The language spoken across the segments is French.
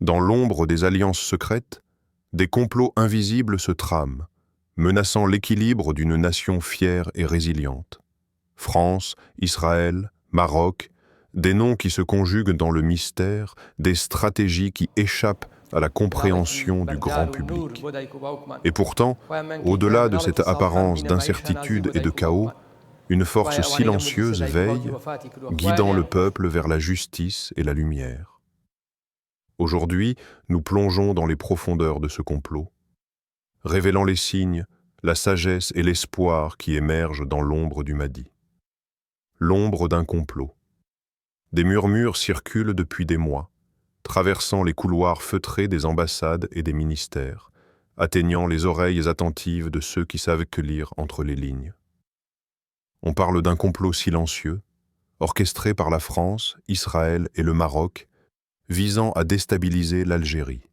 Dans l'ombre des alliances secrètes, des complots invisibles se trament, menaçant l'équilibre d'une nation fière et résiliente. France, Israël, Maroc, des noms qui se conjuguent dans le mystère, des stratégies qui échappent à la compréhension du grand public. Et pourtant, au-delà de cette apparence d'incertitude et de chaos, une force silencieuse veille, guidant le peuple vers la justice et la lumière. Aujourd'hui, nous plongeons dans les profondeurs de ce complot, révélant les signes, la sagesse et l'espoir qui émergent dans l'ombre du Mahdi. L'ombre d'un complot. Des murmures circulent depuis des mois, traversant les couloirs feutrés des ambassades et des ministères, atteignant les oreilles attentives de ceux qui savent que lire entre les lignes. On parle d'un complot silencieux, orchestré par la France, Israël et le Maroc, visant à déstabiliser l'Algérie.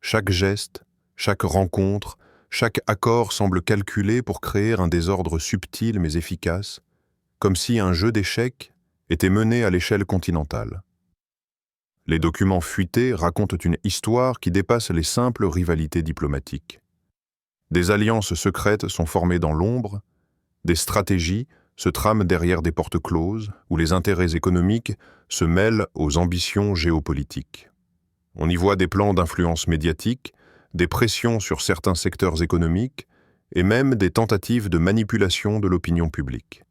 Chaque geste, chaque rencontre, chaque accord semble calculé pour créer un désordre subtil mais efficace, comme si un jeu d'échecs était mené à l'échelle continentale. Les documents fuités racontent une histoire qui dépasse les simples rivalités diplomatiques. Des alliances secrètes sont formées dans l'ombre, des stratégies se trament derrière des portes closes où les intérêts économiques se mêlent aux ambitions géopolitiques. On y voit des plans d'influence médiatique, des pressions sur certains secteurs économiques et même des tentatives de manipulation de l'opinion publique.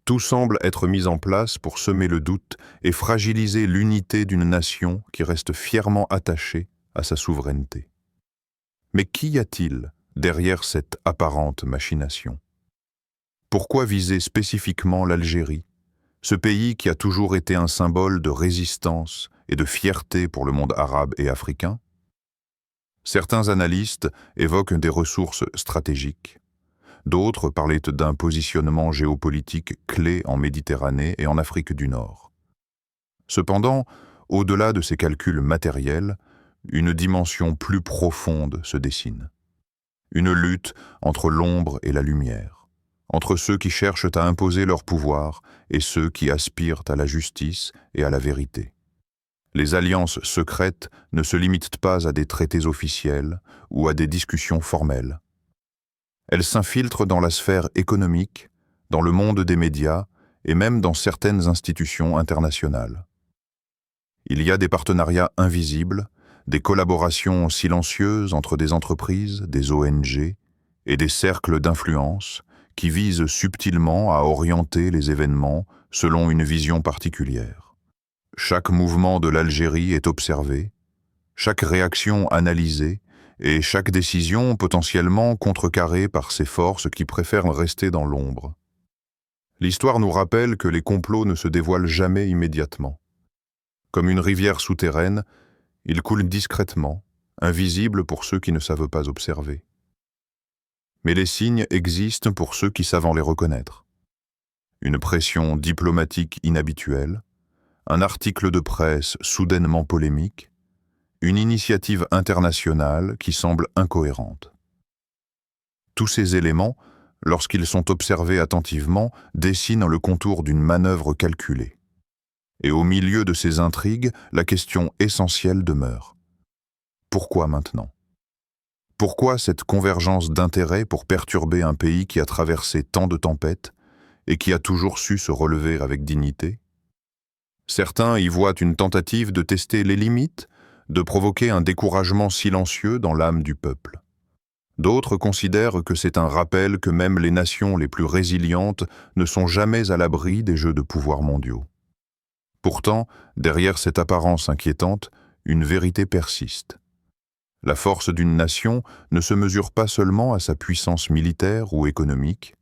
Tout semble être mis en place pour semer le doute et fragiliser l'unité d'une nation qui reste fièrement attachée à sa souveraineté. Mais qu'y a-t-il derrière cette apparente machination ? Pourquoi viser spécifiquement l'Algérie, ce pays qui a toujours été un symbole de résistance et de fierté pour le monde arabe et africain ? Certains analystes évoquent des ressources stratégiques. D'autres parlaient d'un positionnement géopolitique clé en Méditerranée et en Afrique du Nord. Cependant, au-delà de ces calculs matériels, une dimension plus profonde se dessine. Une lutte entre l'ombre et la lumière, entre ceux qui cherchent à imposer leur pouvoir et ceux qui aspirent à la justice et à la vérité. Les alliances secrètes ne se limitent pas à des traités officiels ou à des discussions formelles. Elles s'infiltrent dans la sphère économique, dans le monde des médias et même dans certaines institutions internationales. Il y a des partenariats invisibles, des collaborations silencieuses entre des entreprises, des ONG et des cercles d'influence qui visent subtilement à orienter les événements selon une vision particulière. Chaque mouvement de l'Algérie est observé, chaque réaction analysée et chaque décision potentiellement contrecarrée par ces forces qui préfèrent rester dans l'ombre. L'histoire nous rappelle que les complots ne se dévoilent jamais immédiatement. Comme une rivière souterraine, ils coulent discrètement, invisibles pour ceux qui ne savent pas observer. Mais les signes existent pour ceux qui savent les reconnaître. Une pression diplomatique inhabituelle, un article de presse soudainement polémique, une initiative internationale qui semble incohérente. Tous ces éléments, lorsqu'ils sont observés attentivement, dessinent le contour d'une manœuvre calculée. Et au milieu de ces intrigues, la question essentielle demeure. Pourquoi maintenant ? Pourquoi cette convergence d'intérêts pour perturber un pays qui a traversé tant de tempêtes et qui a toujours su se relever avec dignité ? Certains y voient une tentative de tester les limites, de provoquer un découragement silencieux dans l'âme du peuple. D'autres considèrent que c'est un rappel que même les nations les plus résilientes ne sont jamais à l'abri des jeux de pouvoir mondiaux. Pourtant, derrière cette apparence inquiétante, une vérité persiste. La force d'une nation ne se mesure pas seulement à sa puissance militaire ou économique,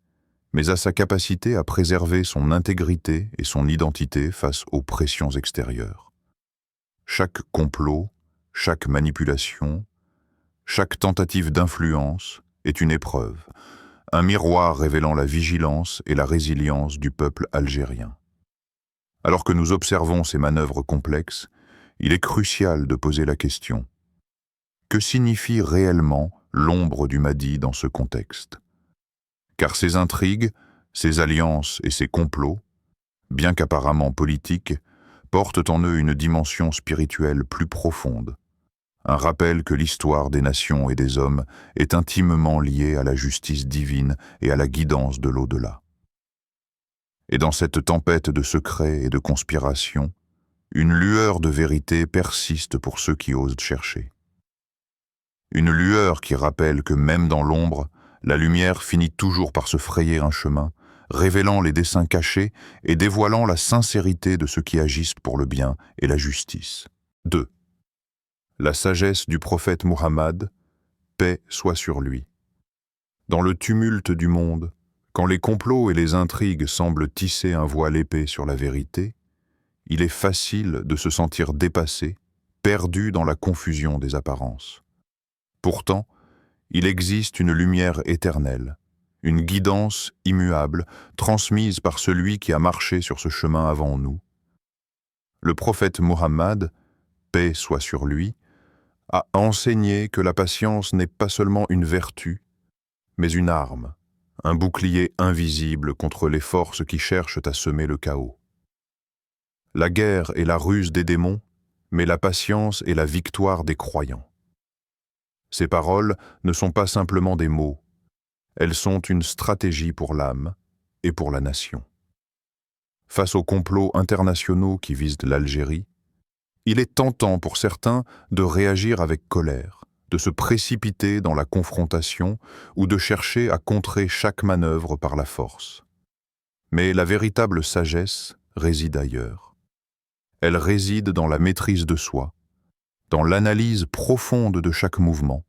mais à sa capacité à préserver son intégrité et son identité face aux pressions extérieures. Chaque complot, chaque manipulation, chaque tentative d'influence est une épreuve, un miroir révélant la vigilance et la résilience du peuple algérien. Alors que nous observons ces manœuvres complexes, il est crucial de poser la question: que signifie réellement l'ombre du Mahdi dans ce contexte ? Car ces intrigues, ces alliances et ces complots, bien qu'apparemment politiques, portent en eux une dimension spirituelle plus profonde, un rappel que l'histoire des nations et des hommes est intimement liée à la justice divine et à la guidance de l'au-delà. Et dans cette tempête de secrets et de conspirations, une lueur de vérité persiste pour ceux qui osent chercher. Une lueur qui rappelle que même dans l'ombre, la lumière finit toujours par se frayer un chemin, révélant les desseins cachés et dévoilant la sincérité de ceux qui agissent pour le bien et la justice. 2. La sagesse du prophète Muhammad, paix soit sur lui. Dans le tumulte du monde, quand les complots et les intrigues semblent tisser un voile épais sur la vérité, il est facile de se sentir dépassé, perdu dans la confusion des apparences. Pourtant, il existe une lumière éternelle, une guidance immuable, transmise par celui qui a marché sur ce chemin avant nous. Le prophète Muhammad, paix soit sur lui, a enseigné que la patience n'est pas seulement une vertu, mais une arme, un bouclier invisible contre les forces qui cherchent à semer le chaos. La guerre est la ruse des démons, mais la patience est la victoire des croyants. Ces paroles ne sont pas simplement des mots, elles sont une stratégie pour l'âme et pour la nation. Face aux complots internationaux qui visent l'Algérie, il est tentant pour certains de réagir avec colère, de se précipiter dans la confrontation ou de chercher à contrer chaque manœuvre par la force. Mais la véritable sagesse réside ailleurs. Elle réside dans la maîtrise de soi, dans l'analyse profonde de chaque mouvement,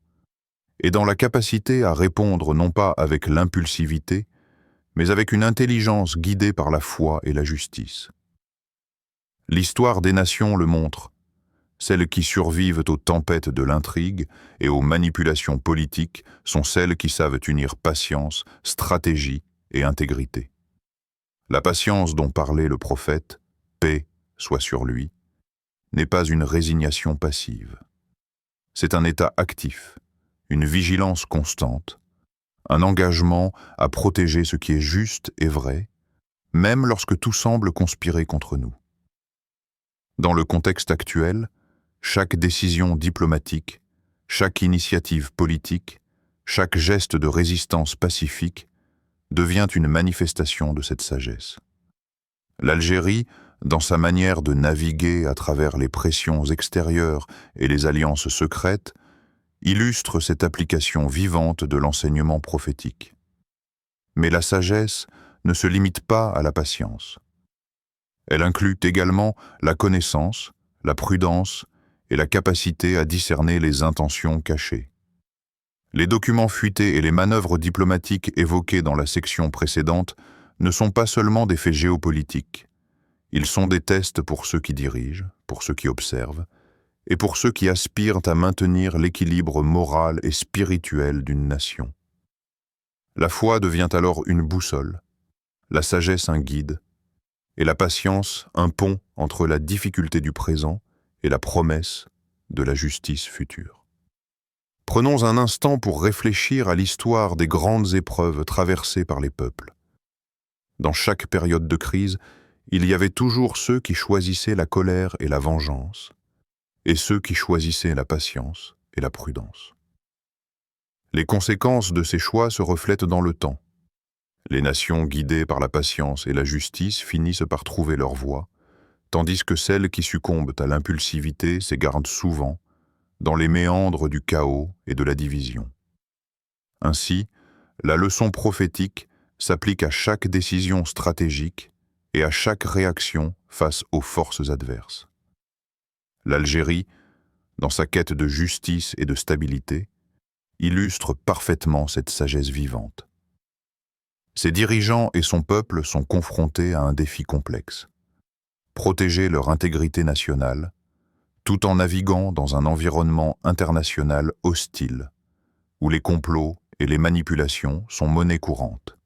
et dans la capacité à répondre non pas avec l'impulsivité, mais avec une intelligence guidée par la foi et la justice. L'histoire des nations le montre. Celles qui survivent aux tempêtes de l'intrigue et aux manipulations politiques sont celles qui savent unir patience, stratégie et intégrité. La patience dont parlait le prophète, paix soit sur lui, n'est pas une résignation passive. C'est un état actif, une vigilance constante, un engagement à protéger ce qui est juste et vrai, même lorsque tout semble conspirer contre nous. Dans le contexte actuel, chaque décision diplomatique, chaque initiative politique, chaque geste de résistance pacifique devient une manifestation de cette sagesse. L'Algérie, dans sa manière de naviguer à travers les pressions extérieures et les alliances secrètes, illustre cette application vivante de l'enseignement prophétique. Mais la sagesse ne se limite pas à la patience. Elle inclut également la connaissance, la prudence et la capacité à discerner les intentions cachées. Les documents fuités et les manœuvres diplomatiques évoquées dans la section précédente ne sont pas seulement des faits géopolitiques. Ils sont des tests pour ceux qui dirigent, pour ceux qui observent, et pour ceux qui aspirent à maintenir l'équilibre moral et spirituel d'une nation. La foi devient alors une boussole, la sagesse un guide, et la patience un pont entre la difficulté du présent et la promesse de la justice future. Prenons un instant pour réfléchir à l'histoire des grandes épreuves traversées par les peuples. Dans chaque période de crise, il y avait toujours ceux qui choisissaient la colère et la vengeance, et ceux qui choisissaient la patience et la prudence. Les conséquences de ces choix se reflètent dans le temps. Les nations guidées par la patience et la justice finissent par trouver leur voie, tandis que celles qui succombent à l'impulsivité s'égarent souvent dans les méandres du chaos et de la division. Ainsi, la leçon prophétique s'applique à chaque décision stratégique et à chaque réaction face aux forces adverses. L'Algérie, dans sa quête de justice et de stabilité, illustre parfaitement cette sagesse vivante. Ses dirigeants et son peuple sont confrontés à un défi complexe. Protéger leur intégrité nationale, tout en naviguant dans un environnement international hostile, où les complots et les manipulations sont monnaie courante.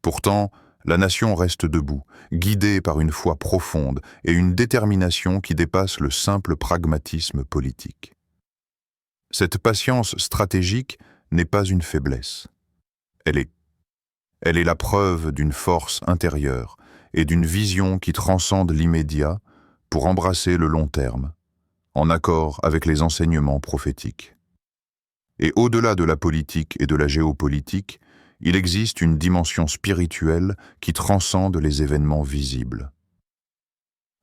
Pourtant, la nation reste debout, guidée par une foi profonde et une détermination qui dépasse le simple pragmatisme politique. Cette patience stratégique n'est pas une faiblesse. Elle est la preuve d'une force intérieure et d'une vision qui transcende l'immédiat pour embrasser le long terme, en accord avec les enseignements prophétiques. Et au-delà de la politique et de la géopolitique, il existe une dimension spirituelle qui transcende les événements visibles.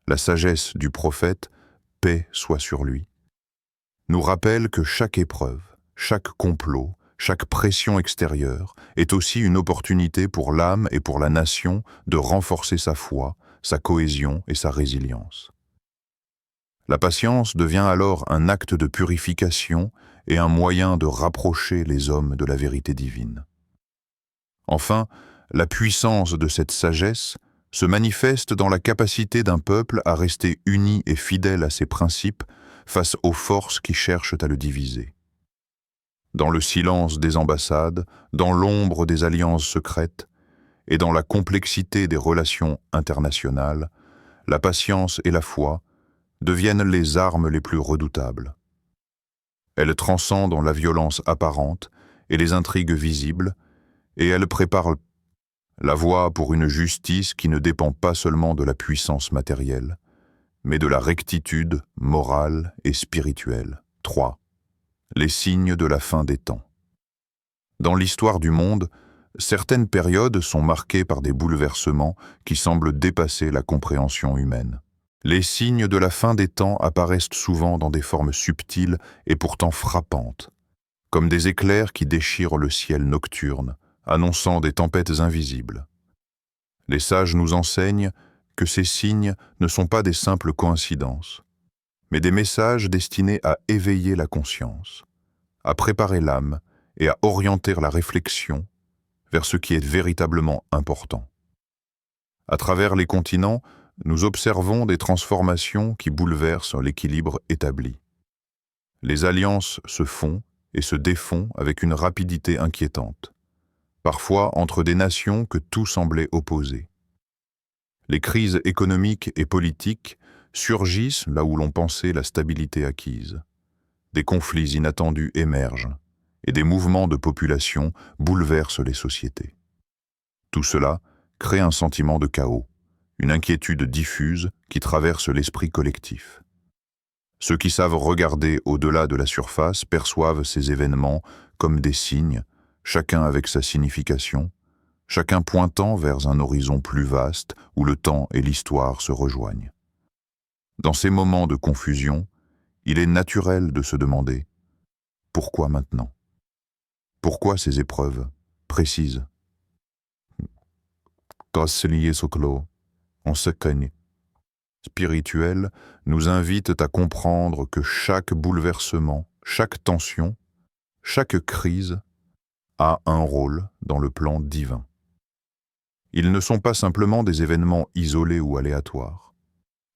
La sagesse du prophète, paix soit sur lui, nous rappelle que chaque épreuve, chaque complot, chaque pression extérieure est aussi une opportunité pour l'âme et pour la nation de renforcer sa foi, sa cohésion et sa résilience. La patience devient alors un acte de purification et un moyen de rapprocher les hommes de la vérité divine. Enfin, la puissance de cette sagesse se manifeste dans la capacité d'un peuple à rester uni et fidèle à ses principes face aux forces qui cherchent à le diviser. Dans le silence des ambassades, dans l'ombre des alliances secrètes et dans la complexité des relations internationales, la patience et la foi deviennent les armes les plus redoutables. Elles transcendent la violence apparente et les intrigues visibles, et elles préparent la voie pour une justice qui ne dépend pas seulement de la puissance matérielle, mais de la rectitude morale et spirituelle. 3. Les signes de la fin des temps. Dans l'histoire du monde, certaines périodes sont marquées par des bouleversements qui semblent dépasser la compréhension humaine. Les signes de la fin des temps apparaissent souvent dans des formes subtiles et pourtant frappantes, comme des éclairs qui déchirent le ciel nocturne, annonçant des tempêtes invisibles. Les sages nous enseignent que ces signes ne sont pas des simples coïncidences, mais des messages destinés à éveiller la conscience, à préparer l'âme et à orienter la réflexion vers ce qui est véritablement important. À travers les continents, nous observons des transformations qui bouleversent l'équilibre établi. Les alliances se font et se défont avec une rapidité inquiétante, parfois entre des nations que tout semblait opposer. Les crises économiques et politiques surgissent là où l'on pensait la stabilité acquise. Des conflits inattendus émergent et des mouvements de population bouleversent les sociétés. Tout cela crée un sentiment de chaos, une inquiétude diffuse qui traverse l'esprit collectif. Ceux qui savent regarder au-delà de la surface perçoivent ces événements comme des signes, chacun avec sa signification, chacun pointant vers un horizon plus vaste où le temps et l'histoire se rejoignent. Dans ces moments de confusion, il est naturel de se demander « Pourquoi maintenant ?» Pourquoi ces épreuves précises? Spirituels nous invitent à comprendre que chaque bouleversement, chaque tension, chaque crise a un rôle dans le plan divin. Ils ne sont pas simplement des événements isolés ou aléatoires.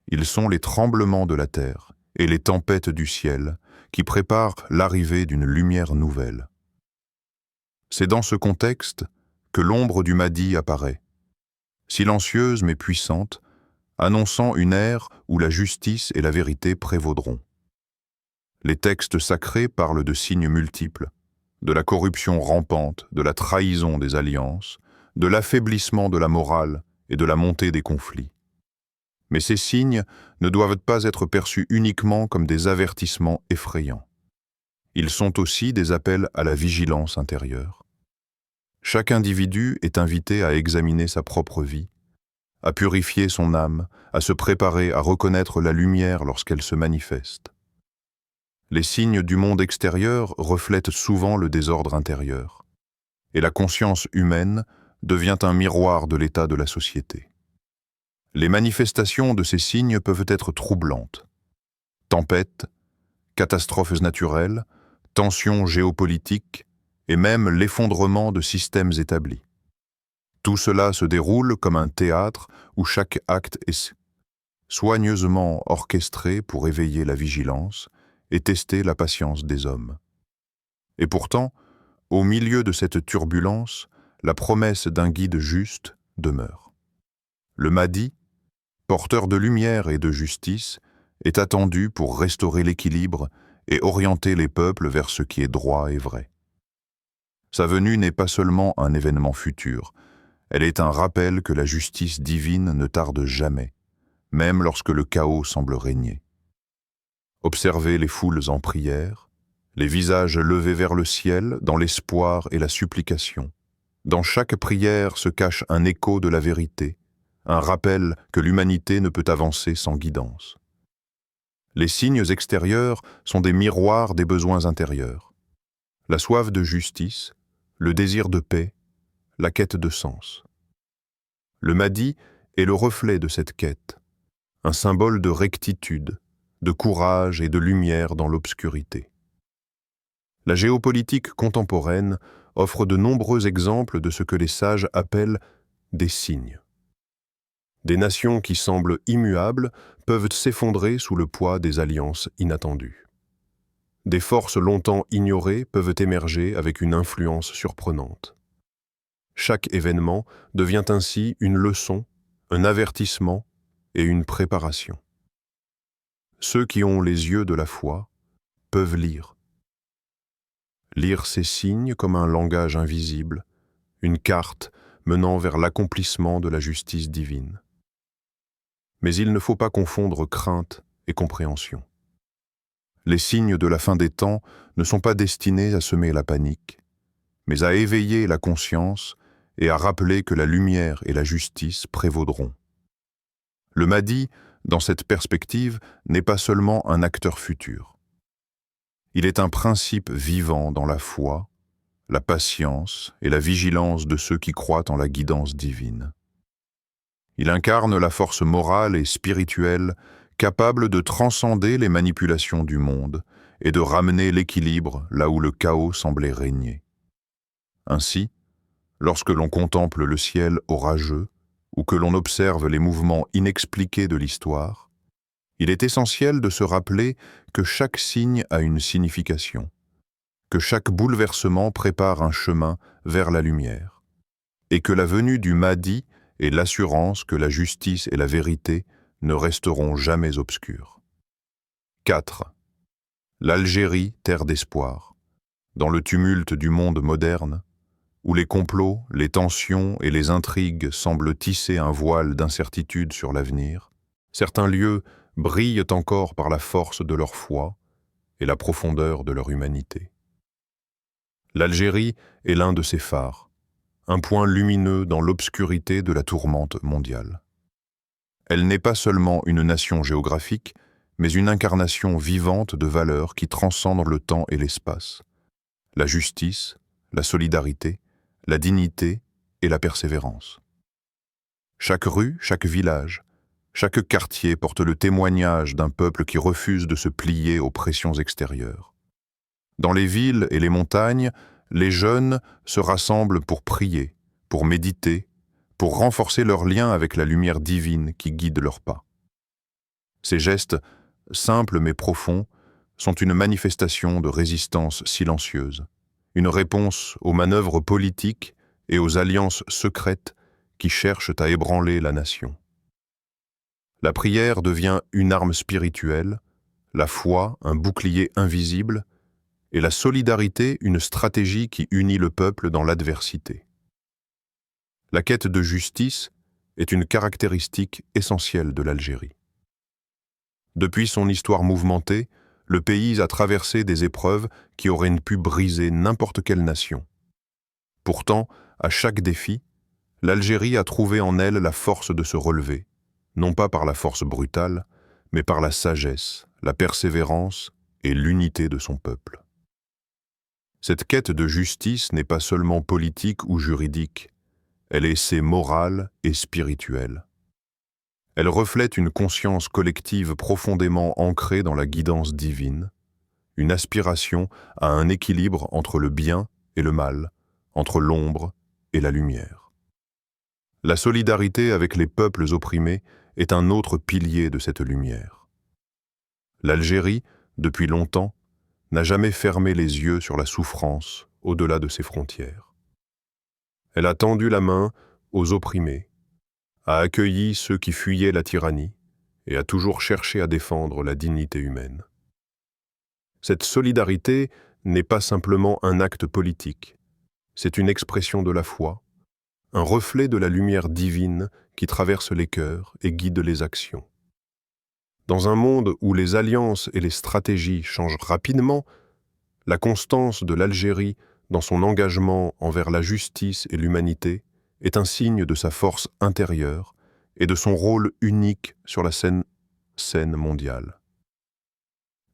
Ils sont les tremblements de la terre et les tempêtes du ciel qui préparent l'arrivée d'une lumière nouvelle. C'est dans ce contexte que l'ombre du Mahdi apparaît, silencieuse mais puissante, annonçant une ère où la justice et la vérité prévaudront. Les textes sacrés parlent de signes multiples, de la corruption rampante, de la trahison des alliances, de l'affaiblissement de la morale et de la montée des conflits. Mais ces signes ne doivent pas être perçus uniquement comme des avertissements effrayants. Ils sont aussi des appels à la vigilance intérieure. Chaque individu est invité à examiner sa propre vie, à purifier son âme, à se préparer à reconnaître la lumière lorsqu'elle se manifeste. Les signes du monde extérieur reflètent souvent le désordre intérieur, et la conscience humaine devient un miroir de l'état de la société. Les manifestations de ces signes peuvent être troublantes. Tempêtes, catastrophes naturelles, tensions géopolitiques et même l'effondrement de systèmes établis. Tout cela se déroule comme un théâtre où chaque acte est soigneusement orchestré pour éveiller la vigilance et tester la patience des hommes. Et pourtant, au milieu de cette turbulence, la promesse d'un guide juste demeure. Le Mahdi, porteur de lumière et de justice, est attendu pour restaurer l'équilibre et orienter les peuples vers ce qui est droit et vrai. Sa venue n'est pas seulement un événement futur, elle est un rappel que la justice divine ne tarde jamais, même lorsque le chaos semble régner. Observez les foules en prière, les visages levés vers le ciel dans l'espoir et la supplication. Dans chaque prière se cache un écho de la vérité, un rappel que l'humanité ne peut avancer sans guidance. Les signes extérieurs sont des miroirs des besoins intérieurs. La soif de justice, le désir de paix, la quête de sens. Le Mahdi est le reflet de cette quête, un symbole de rectitude, de courage et de lumière dans l'obscurité. La géopolitique contemporaine offre de nombreux exemples de ce que les sages appellent des signes. Des nations qui semblent immuables peuvent s'effondrer sous le poids des alliances inattendues. Des forces longtemps ignorées peuvent émerger avec une influence surprenante. Chaque événement devient ainsi une leçon, un avertissement et une préparation. Ceux qui ont les yeux de la foi peuvent lire. Lire ces signes comme un langage invisible, une carte menant vers l'accomplissement de la justice divine. Mais il ne faut pas confondre crainte et compréhension. Les signes de la fin des temps ne sont pas destinés à semer la panique, mais à éveiller la conscience et à rappeler que la lumière et la justice prévaudront. Le Mahdi, dans cette perspective, n'est pas seulement un acteur futur. Il est un principe vivant dans la foi, la patience et la vigilance de ceux qui croient en la guidance divine. Il incarne la force morale et spirituelle capable de transcender les manipulations du monde et de ramener l'équilibre là où le chaos semblait régner. Ainsi, lorsque l'on contemple le ciel orageux ou que l'on observe les mouvements inexpliqués de l'histoire, il est essentiel de se rappeler que chaque signe a une signification, que chaque bouleversement prépare un chemin vers la lumière, et que la venue du Mahdi est l'assurance que la justice et la vérité ne resteront jamais obscures. 4. L'Algérie, terre d'espoir. Dans le tumulte du monde moderne, où les complots, les tensions et les intrigues semblent tisser un voile d'incertitude sur l'avenir, certains lieux brillent encore par la force de leur foi et la profondeur de leur humanité. L'Algérie est l'un de ces phares, un point lumineux dans l'obscurité de la tourmente mondiale. Elle n'est pas seulement une nation géographique, mais une incarnation vivante de valeurs qui transcendent le temps et l'espace. La justice, la solidarité, la dignité et la persévérance. Chaque rue, chaque village, chaque quartier porte le témoignage d'un peuple qui refuse de se plier aux pressions extérieures. Dans les villes et les montagnes, les jeunes se rassemblent pour prier, pour méditer, pour renforcer leur lien avec la lumière divine qui guide leurs pas. Ces gestes, simples mais profonds, sont une manifestation de résistance silencieuse, une réponse aux manœuvres politiques et aux alliances secrètes qui cherchent à ébranler la nation. La prière devient une arme spirituelle, la foi un bouclier invisible, et la solidarité une stratégie qui unit le peuple dans l'adversité. La quête de justice est une caractéristique essentielle de l'Algérie. Depuis son histoire mouvementée, le pays a traversé des épreuves qui auraient pu briser n'importe quelle nation. Pourtant, à chaque défi, l'Algérie a trouvé en elle la force de se relever, non pas par la force brutale, mais par la sagesse, la persévérance et l'unité de son peuple. Cette quête de justice n'est pas seulement politique ou juridique, elle est morale et spirituelle. Elle reflète une conscience collective profondément ancrée dans la guidance divine, une aspiration à un équilibre entre le bien et le mal, entre l'ombre et la lumière. La solidarité avec les peuples opprimés est un autre pilier de cette lumière. L'Algérie, depuis longtemps, n'a jamais fermé les yeux sur la souffrance au-delà de ses frontières. Elle a tendu la main aux opprimés, a accueilli ceux qui fuyaient la tyrannie et a toujours cherché à défendre la dignité humaine. Cette solidarité n'est pas simplement un acte politique, c'est une expression de la foi, un reflet de la lumière divine qui traverse les cœurs et guide les actions. Dans un monde où les alliances et les stratégies changent rapidement, la constance de l'Algérie dans son engagement envers la justice et l'humanité est un signe de sa force intérieure et de son rôle unique sur la scène mondiale.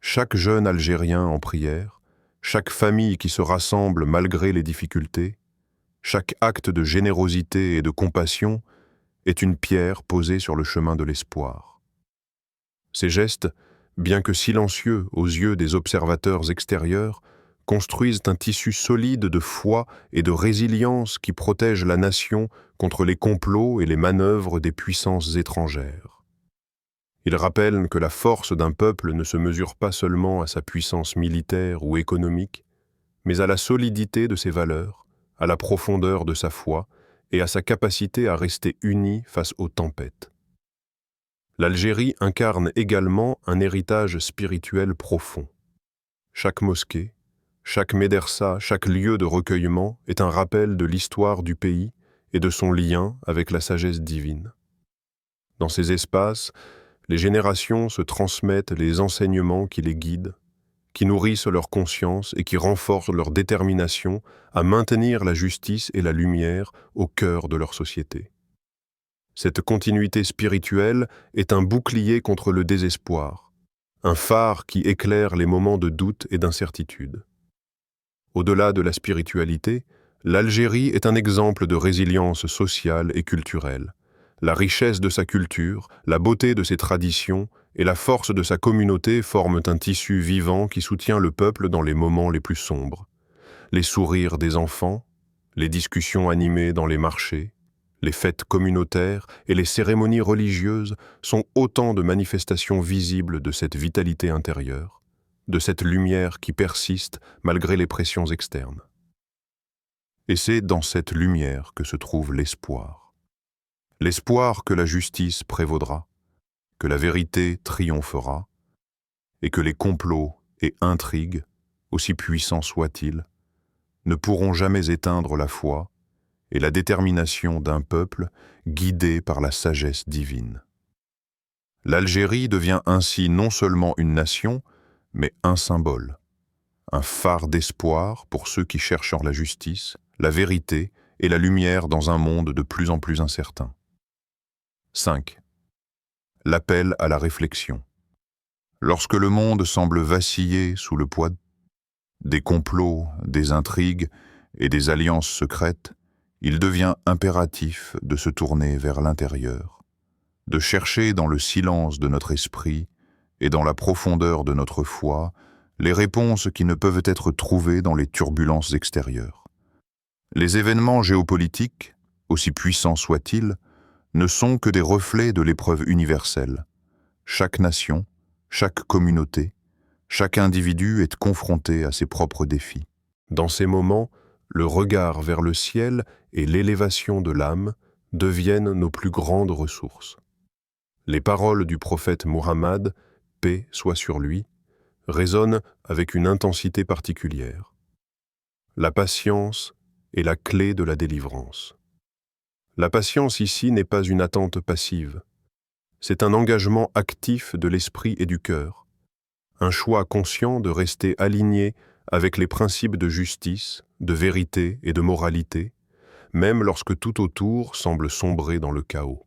Chaque jeune Algérien en prière, chaque famille qui se rassemble malgré les difficultés, chaque acte de générosité et de compassion est une pierre posée sur le chemin de l'espoir. Ces gestes, bien que silencieux aux yeux des observateurs extérieurs, construisent un tissu solide de foi et de résilience qui protège la nation contre les complots et les manœuvres des puissances étrangères. Ils rappellent que la force d'un peuple ne se mesure pas seulement à sa puissance militaire ou économique, mais à la solidité de ses valeurs, à la profondeur de sa foi et à sa capacité à rester unie face aux tempêtes. L'Algérie incarne également un héritage spirituel profond. Chaque mosquée, chaque médersa, chaque lieu de recueillement est un rappel de l'histoire du pays et de son lien avec la sagesse divine. Dans ces espaces, les générations se transmettent les enseignements qui les guident, qui nourrissent leur conscience et qui renforcent leur détermination à maintenir la justice et la lumière au cœur de leur société. Cette continuité spirituelle est un bouclier contre le désespoir, un phare qui éclaire les moments de doute et d'incertitude. Au-delà de la spiritualité, l'Algérie est un exemple de résilience sociale et culturelle. La richesse de sa culture, la beauté de ses traditions et la force de sa communauté forment un tissu vivant qui soutient le peuple dans les moments les plus sombres. Les sourires des enfants, les discussions animées dans les marchés, les fêtes communautaires et les cérémonies religieuses sont autant de manifestations visibles de cette vitalité intérieure, de cette lumière qui persiste malgré les pressions externes. Et c'est dans cette lumière que se trouve l'espoir. L'espoir que la justice prévaudra, que la vérité triomphera, et que les complots et intrigues, aussi puissants soient-ils, ne pourront jamais éteindre la foi et la détermination d'un peuple guidé par la sagesse divine. L'Algérie devient ainsi non seulement une nation, mais un symbole, un phare d'espoir pour ceux qui cherchent la justice, la vérité et la lumière dans un monde de plus en plus incertain. 5. L'appel à la réflexion. Lorsque le monde semble vaciller sous le poids des complots, des intrigues et des alliances secrètes, il devient impératif de se tourner vers l'intérieur, de chercher dans le silence de notre esprit et dans la profondeur de notre foi les réponses qui ne peuvent être trouvées dans les turbulences extérieures. Les événements géopolitiques, aussi puissants soient-ils, ne sont que des reflets de l'épreuve universelle. Chaque nation, chaque communauté, chaque individu est confronté à ses propres défis. Dans ces moments, le regard vers le ciel et l'élévation de l'âme deviennent nos plus grandes ressources. Les paroles du prophète Muhammad, paix soit sur lui, résonnent avec une intensité particulière. La patience est la clé de la délivrance. La patience ici n'est pas une attente passive. C'est un engagement actif de l'esprit et du cœur, un choix conscient de rester aligné avec les principes de justice, de vérité et de moralité, même lorsque tout autour semble sombrer dans le chaos.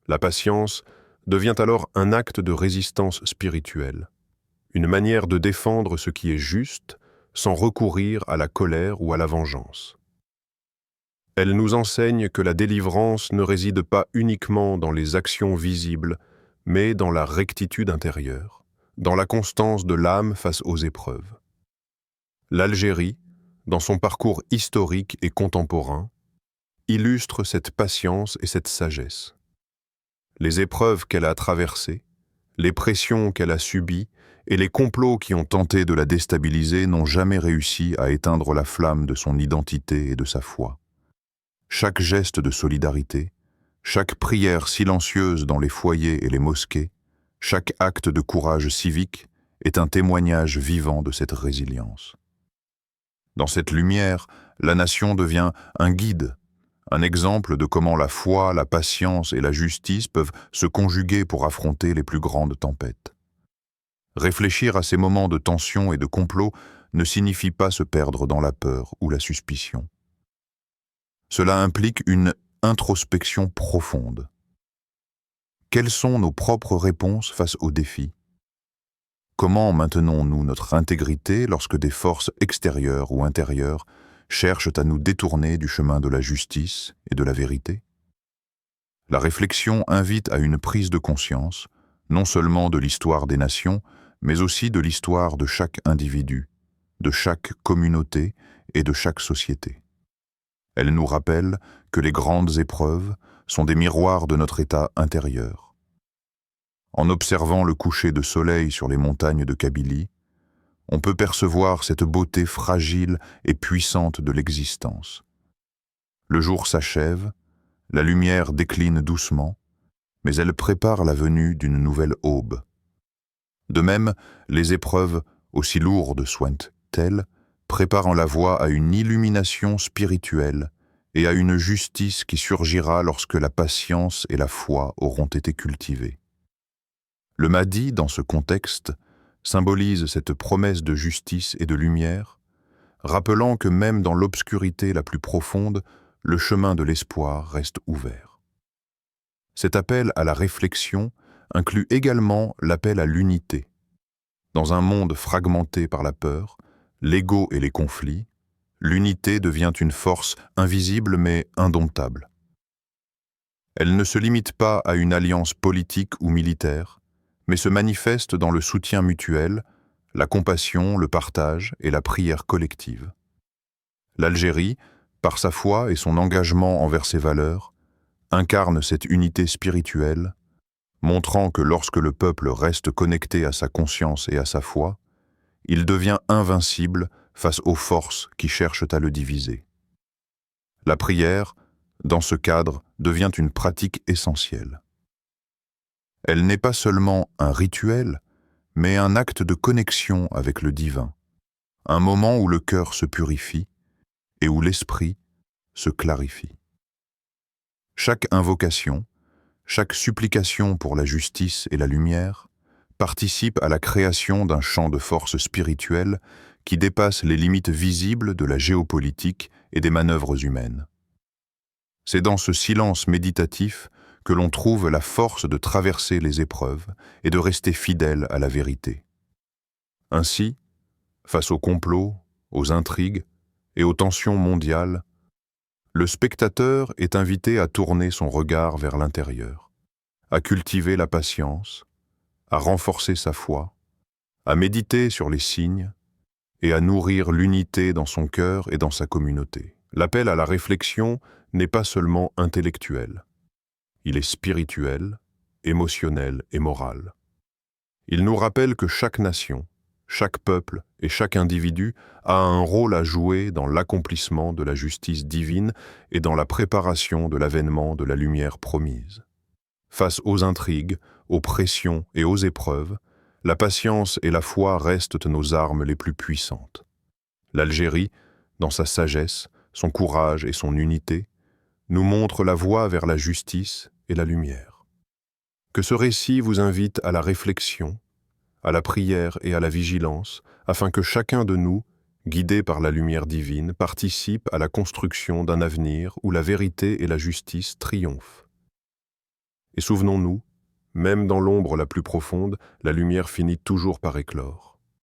La patience devient alors un acte de résistance spirituelle, une manière de défendre ce qui est juste sans recourir à la colère ou à la vengeance. Elle nous enseigne que la délivrance ne réside pas uniquement dans les actions visibles, mais dans la rectitude intérieure, dans la constance de l'âme face aux épreuves. L'Algérie, dans son parcours historique et contemporain, illustre cette patience et cette sagesse. Les épreuves qu'elle a traversées, les pressions qu'elle a subies et les complots qui ont tenté de la déstabiliser n'ont jamais réussi à éteindre la flamme de son identité et de sa foi. Chaque geste de solidarité, chaque prière silencieuse dans les foyers et les mosquées, chaque acte de courage civique est un témoignage vivant de cette résilience. Dans cette lumière, la nation devient un guide Un exemple de comment la foi, la patience et la justice peuvent se conjuguer pour affronter les plus grandes tempêtes. Réfléchir à ces moments de tension et de complot ne signifie pas se perdre dans la peur ou la suspicion. Cela implique une introspection profonde. Quelles sont nos propres réponses face aux défis? Comment maintenons-nous notre intégrité lorsque des forces extérieures ou intérieures cherchent à nous détourner du chemin de la justice et de la vérité? La réflexion invite à une prise de conscience, non seulement de l'histoire des nations, mais aussi de l'histoire de chaque individu, de chaque communauté et de chaque société. Elle nous rappelle que les grandes épreuves sont des miroirs de notre état intérieur. En observant le coucher de soleil sur les montagnes de Kabylie, on peut percevoir cette beauté fragile et puissante de l'existence. Le jour s'achève, la lumière décline doucement, mais elle prépare la venue d'une nouvelle aube. De même, les épreuves, aussi lourdes soient-elles, préparent la voie à une illumination spirituelle et à une justice qui surgira lorsque la patience et la foi auront été cultivées. Le Mahdi, dans ce contexte, symbolise cette promesse de justice et de lumière, rappelant que même dans l'obscurité la plus profonde, le chemin de l'espoir reste ouvert. Cet appel à la réflexion inclut également l'appel à l'unité. Dans un monde fragmenté par la peur, l'ego et les conflits, l'unité devient une force invisible mais indomptable. Elle ne se limite pas à une alliance politique ou militaire, mais se manifeste dans le soutien mutuel, la compassion, le partage et la prière collective. L'Algérie, par sa foi et son engagement envers ses valeurs, incarne cette unité spirituelle, montrant que lorsque le peuple reste connecté à sa conscience et à sa foi, il devient invincible face aux forces qui cherchent à le diviser. La prière, dans ce cadre, devient une pratique essentielle. Elle n'est pas seulement un rituel, mais un acte de connexion avec le divin, un moment où le cœur se purifie et où l'esprit se clarifie. Chaque invocation, chaque supplication pour la justice et la lumière participe à la création d'un champ de force spirituelle qui dépasse les limites visibles de la géopolitique et des manœuvres humaines. C'est dans ce silence méditatif que l'on trouve la force de traverser les épreuves et de rester fidèle à la vérité. Ainsi, face aux complots, aux intrigues et aux tensions mondiales, le spectateur est invité à tourner son regard vers l'intérieur, à cultiver la patience, à renforcer sa foi, à méditer sur les signes et à nourrir l'unité dans son cœur et dans sa communauté. L'appel à la réflexion n'est pas seulement intellectuel. Il est spirituel, émotionnel et moral. Il nous rappelle que chaque nation, chaque peuple et chaque individu a un rôle à jouer dans l'accomplissement de la justice divine et dans la préparation de l'avènement de la lumière promise. Face aux intrigues, aux pressions et aux épreuves, la patience et la foi restent nos armes les plus puissantes. L'Algérie, dans sa sagesse, son courage et son unité, nous montre la voie vers la justice et la lumière. Que ce récit vous invite à la réflexion, à la prière et à la vigilance, afin que chacun de nous, guidé par la lumière divine, participe à la construction d'un avenir où la vérité et la justice triomphent. Et souvenons-nous, même dans l'ombre la plus profonde, la lumière finit toujours par éclore.